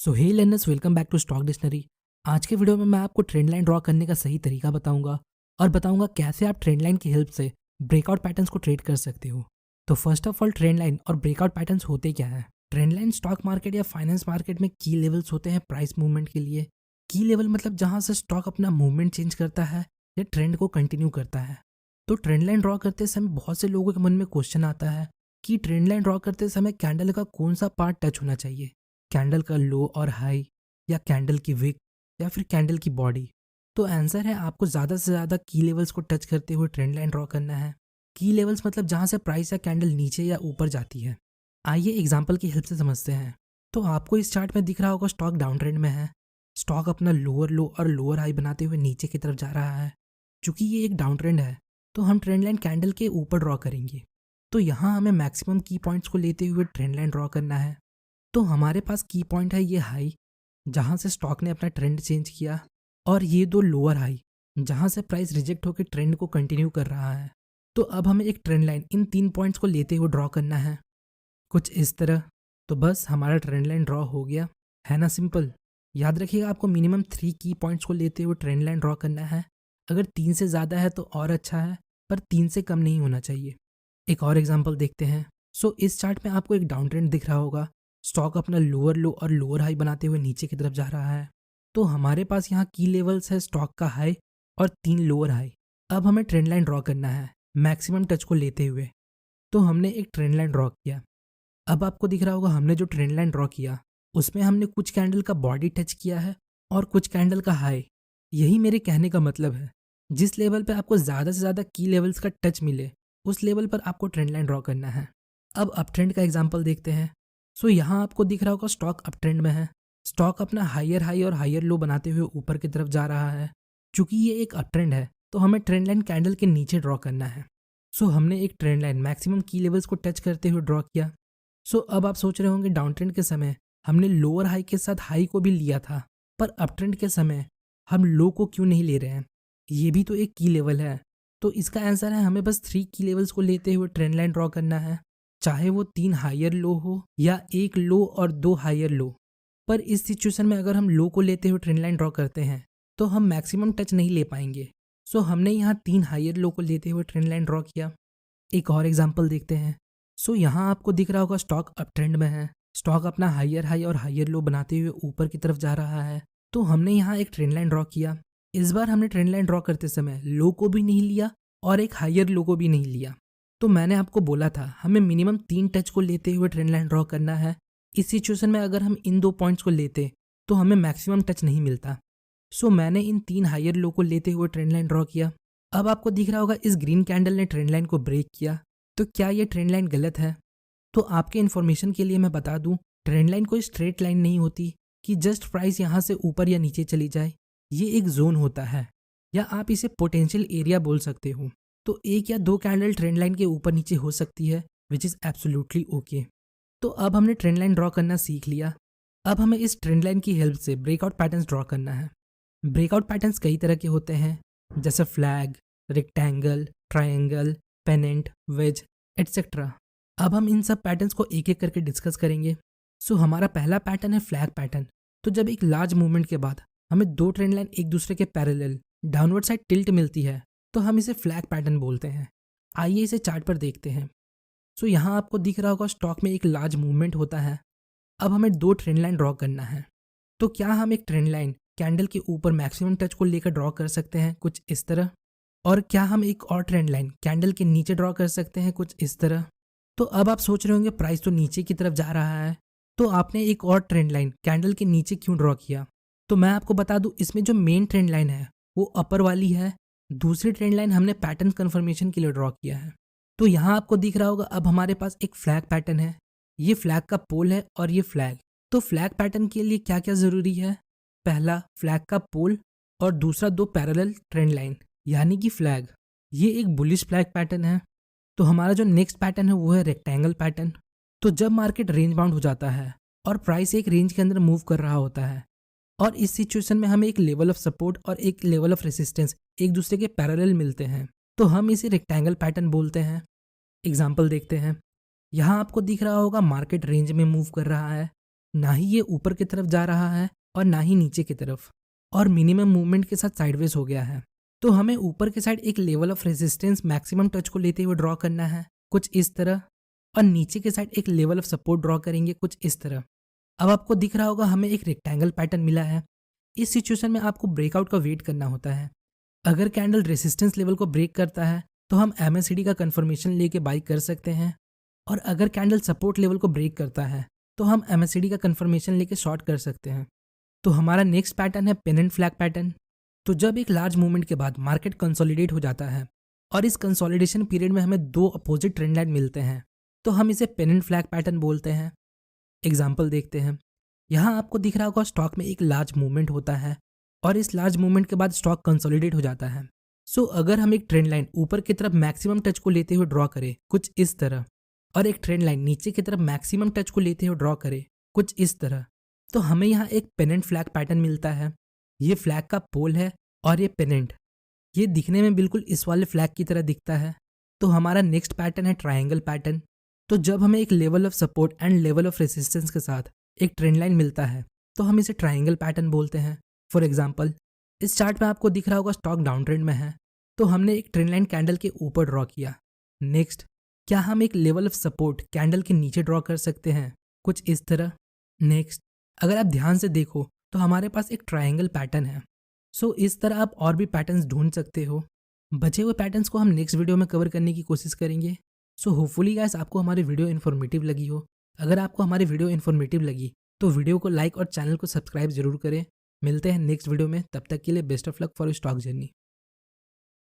So hey learners, welcome back to stock dictionary. आज के video में मैं आपको ट्रेंड लाइन ड्रॉ करने का सही तरीका बताऊंगा और बताऊंगा कैसे आप ट्रेंड लाइन की हेल्प से ब्रेकआउट पैटर्न्स को ट्रेड कर सकते हो। तो first of all, trend line और ब्रेकआउट पैटर्न्स होते क्या है? ट्रेंड लाइन स्टॉक मार्केट या फाइनेंस मार्केट में की लेवल्स होते हैं प्राइस मूवमेंट के लिए। की लेवल मतलब जहां से स्टॉक अपना मूवमेंट चेंज करता है या ट्रेंड को कंटिन्यू करता है। तो ट्रेंड लाइन ड्रॉ करते समय बहुत से लोगों के मन में क्वेश्चन आता है कि ट्रेंड लाइन ड्रॉ करते समय कैंडल का कौन सा पार्ट टच होना चाहिए, कैंडल का लो और हाई या कैंडल की विक या फिर कैंडल की बॉडी। तो आंसर है, आपको ज़्यादा से ज़्यादा की लेवल्स को टच करते हुए ट्रेंड लाइन ड्रॉ करना है। की लेवल्स मतलब जहाँ से प्राइस या कैंडल नीचे या ऊपर जाती है। आइए एग्जांपल की हेल्प से समझते हैं। तो आपको इस चार्ट में दिख रहा होगा स्टॉक डाउन ट्रेंड में है। स्टॉक अपना लोअर लो और लोअर हाई बनाते हुए नीचे की तरफ जा रहा है। चूंकि ये एक डाउन ट्रेंड है तो हम ट्रेंड लाइन कैंडल के ऊपर ड्रॉ करेंगे। तो यहाँ हमें मैक्सिमम की पॉइंट्स को लेते हुए ट्रेंड लाइन ड्रॉ करना है। तो हमारे पास की पॉइंट है ये हाई, जहाँ से स्टॉक ने अपना ट्रेंड चेंज किया, और ये दो लोअर हाई जहाँ से प्राइस रिजेक्ट होकर ट्रेंड को कंटिन्यू कर रहा है। तो अब हमें एक ट्रेंड लाइन इन तीन पॉइंट्स को लेते हुए ड्रॉ करना है, कुछ इस तरह। तो बस हमारा ट्रेंड लाइन ड्रॉ हो गया, है ना सिंपल। याद रखिएगा, आपको मिनिमम 3 की पॉइंट्स को लेते हुए ट्रेंड लाइन ड्रॉ करना है। अगर 3 से ज़्यादा है तो और अच्छा है, पर 3 से कम नहीं होना चाहिए। एक और एग्जाम्पल देखते हैं। इस चार्ट में आपको एक डाउन ट्रेंड दिख रहा होगा। स्टॉक अपना लोअर लो और लोअर हाई बनाते हुए नीचे की तरफ जा रहा है। तो हमारे पास यहाँ की लेवल्स है स्टॉक का हाई और 3 लोअर हाई। अब हमें ट्रेंड लाइन ड्रॉ करना है मैक्सिमम टच को लेते हुए। तो हमने एक ट्रेंड लाइन ड्रॉ किया। अब आपको दिख रहा होगा हमने जो ट्रेंड लाइन ड्रॉ किया उसमें हमने कुछ कैंडल का बॉडी टच किया है और कुछ कैंडल का हाई। यही मेरे कहने का मतलब है, जिस लेवल पे आपको ज़्यादा से ज़्यादा की लेवल्स का टच मिले उस लेवल पर आपको ट्रेंड लाइन ड्रॉ करना है। अब अप ट्रेंड का एग्जांपल देखते हैं। यहाँ आपको दिख रहा होगा स्टॉक अप ट्रेंड में है। स्टॉक अपना हायर हाई और हायर लो बनाते हुए ऊपर की तरफ जा रहा है। चूंकि ये एक अप ट्रेंड है तो हमें ट्रेंड लाइन कैंडल के नीचे ड्रॉ करना है। हमने एक ट्रेंड लाइन मैक्सिमम की लेवल्स को टच करते हुए ड्रॉ किया। अब आप सोच रहे होंगे डाउन ट्रेंड के समय हमने लोअर हाई के साथ हाई को भी लिया था, पर अप ट्रेंड के समय हम लो को क्यों नहीं ले रहे हैं? ये भी तो एक की लेवल है। तो इसका आंसर है, हमें बस 3 की लेवल्स को लेते हुए ट्रेंड लाइन ड्रॉ करना है, चाहे वो 3 हायर लो हो या 1 लो और 2 हायर लो। पर इस सिचुएशन में अगर हम लो को लेते हुए ट्रेंड लाइन ड्रॉ करते हैं तो हम मैक्सिमम टच नहीं ले पाएंगे। हमने यहाँ 3 हायर लो को लेते हुए ट्रेंड लाइन ड्रॉ किया। एक और एग्जाम्पल देखते हैं। यहाँ आपको दिख रहा होगा स्टॉक अप ट्रेंड में है। स्टॉक अपना हायर हाई और हायर लो बनाते हुए ऊपर की तरफ जा रहा है। तो हमने यहाँ एक ट्रेंड लाइन ड्रॉ किया। इस बार हमने ट्रेंड लाइन ड्रॉ करते समय लो को भी नहीं लिया और एक हायर लो को भी नहीं लिया। तो मैंने आपको बोला था हमें मिनिमम 3 टच को लेते हुए ट्रेंड लाइन ड्रॉ करना है। इस सिचुएशन में अगर हम इन 2 पॉइंट्स को लेते तो हमें मैक्सिमम टच नहीं मिलता। मैंने इन 3 हायर लो को लेते हुए ट्रेंड लाइन ड्रॉ किया। अब आपको दिख रहा होगा इस ग्रीन कैंडल ने ट्रेंड लाइन को ब्रेक किया। तो क्या ये ट्रेंड लाइन गलत है? तो आपके इन्फॉर्मेशन के लिए मैं बता दूं, ट्रेंड लाइन कोई स्ट्रेट लाइन नहीं होती कि जस्ट प्राइस यहाँ से ऊपर या नीचे चली जाए। ये एक जोन होता है, या आप इसे पोटेंशियल एरिया बोल सकते हो। तो 1 या 2 कैंडल ट्रेंड लाइन के ऊपर नीचे हो सकती है, विच इज़ एब्सोल्युटली ओके। तो अब हमने ट्रेंड लाइन ड्रॉ करना सीख लिया। अब हमें इस ट्रेंड लाइन की हेल्प से ब्रेकआउट पैटर्न्स ड्रॉ करना है। ब्रेकआउट पैटर्न्स कई तरह के होते हैं, जैसे flag, rectangle, triangle, pennant, wedge, etcetera. अब हम इन सब पैटर्न्स को एक एक करके डिस्कस करेंगे। हमारा पहला पैटर्न है फ्लैग पैटर्न। तो जब एक लार्ज मूवमेंट के बाद हमें 2 ट्रेंड लाइन एक दूसरे के पैरेलल डाउनवर्ड साइड टिल्ट मिलती है तो हम इसे फ्लैग पैटर्न बोलते हैं। आइए इसे चार्ट पर देखते हैं। यहाँ आपको दिख रहा होगा स्टॉक में एक लार्ज मूवमेंट होता है। अब हमें 2 ट्रेंड लाइन ड्रॉ करना है। तो क्या हम एक ट्रेंड लाइन कैंडल के ऊपर मैक्सिमम टच को लेकर ड्रॉ कर सकते हैं, कुछ इस तरह? और क्या हम एक और ट्रेंड लाइन कैंडल के नीचे ड्रॉ कर सकते हैं, कुछ इस तरह? तो अब आप सोच रहे होंगे प्राइस तो नीचे की तरफ जा रहा है, तो आपने एक और ट्रेंड लाइन कैंडल के नीचे क्यों ड्रॉ किया? तो मैं आपको बता दूं, इसमें जो मेन ट्रेंड लाइन है वो अपर वाली है। दूसरी ट्रेंड लाइन हमने पैटर्न कंफर्मेशन के लिए ड्रॉ किया है। तो यहाँ आपको दिख रहा होगा अब हमारे पास एक फ्लैग पैटर्न है। ये फ्लैग का पोल है और ये फ्लैग। तो फ्लैग पैटर्न के लिए क्या क्या जरूरी है? पहला, फ्लैग का पोल, और दूसरा 2 पैरेलल ट्रेंड लाइन यानी कि फ्लैग। ये एक बुलिश फ्लैग पैटर्न है। तो हमारा जो नेक्स्ट पैटर्न है वो है रेक्टेंगल पैटर्न। तो जब मार्केट रेंज बाउंड हो जाता है और प्राइस एक रेंज के अंदर मूव कर रहा होता है और इस सिचुएशन में हमें एक लेवल ऑफ सपोर्ट और एक लेवल ऑफ रेसिस्टेंस एक दूसरे के पैरेलल मिलते हैं, तो हम इसे रेक्टेंगल पैटर्न बोलते हैं। एग्जाम्पल देखते हैं। यहाँ आपको दिख रहा होगा मार्केट रेंज में मूव कर रहा है। ना ही ये ऊपर की तरफ जा रहा है और ना ही नीचे की तरफ, और मिनिमम मूवमेंट के साथ साइडवेज हो गया है। तो हमें ऊपर के साइड एक level of resistance maximum touch को लेते हुए ड्रॉ करना है कुछ इस तरह, और नीचे के साइड एक लेवल ऑफ सपोर्ट ड्रॉ करेंगे कुछ इस तरह। अब आपको दिख रहा होगा हमें एक रेक्टेंगल पैटर्न मिला है। इस सिचुएशन में आपको ब्रेकआउट का वेट करना होता है। अगर कैंडल रेसिस्टेंस लेवल को ब्रेक करता है तो हम MACD का कंफर्मेशन लेके बाई कर सकते हैं, और अगर कैंडल सपोर्ट लेवल को ब्रेक करता है तो हम MACD का कंफर्मेशन लेके शॉर्ट कर सकते हैं। तो हमारा नेक्स्ट पैटर्न है पेन एंड फ्लैग पैटर्न। तो जब एक लार्ज मूवमेंट के बाद मार्केट कंसोलिडेट हो जाता है और इस कंसोलिडेशन पीरियड में हमें दो अपोजिट ट्रेंड लाइन मिलते हैं, तो हम इसे पेन एंड फ्लैग पैटर्न बोलते हैं। एग्जाम्पल देखते हैं। यहाँ आपको दिख रहा होगा स्टॉक में एक लार्ज मूवमेंट होता है और इस लार्ज मूवमेंट के बाद स्टॉक कंसोलिडेट हो जाता है। सो अगर हम एक ट्रेंड लाइन ऊपर की तरफ मैक्सिमम टच को लेते हुए ड्रॉ करें कुछ इस तरह, और एक ट्रेंड लाइन नीचे की तरफ मैक्सिमम टच को लेते हुए ड्रॉ करें कुछ इस तरह, तो हमें यहाँ एक पेनेंट फ्लैग पैटर्न मिलता है। ये फ्लैग का पोल है और ये पेनेंट, ये दिखने में बिल्कुल इस वाले फ्लैग की तरह दिखता है। तो हमारा नेक्स्ट पैटर्न है ट्रायंगल पैटर्न। तो जब हमें एक level of support and level of resistance के साथ एक ट्रेंड लाइन मिलता है तो हम इसे ट्रायंगल पैटर्न बोलते हैं। फॉर एग्जाम्पल, इस चार्ट में आपको दिख रहा होगा स्टॉक डाउन ट्रेंड में है, तो हमने एक ट्रेंड लाइन कैंडल के ऊपर ड्रॉ किया। नेक्स्ट, क्या हम एक लेवल ऑफ सपोर्ट कैंडल के नीचे ड्रॉ कर सकते हैं कुछ इस तरह। नेक्स्ट, अगर आप ध्यान से देखो तो हमारे पास एक ट्रायंगल पैटर्न है। सो इस तरह आप और भी पैटर्न्स ढूंढ सकते हो। बचे हुए पैटर्न्स को हम नेक्स्ट वीडियो में कवर करने की कोशिश करेंगे। सो होपफुली गाइस आपको हमारी वीडियो इन्फॉर्मेटिव लगी हो। अगर आपको हमारी वीडियो इन्फॉर्मेटिव लगी तो वीडियो को लाइक और चैनल को सब्सक्राइब जरूर करें। मिलते हैं नेक्स्ट वीडियो में, तब तक के लिए best of luck for stock journey.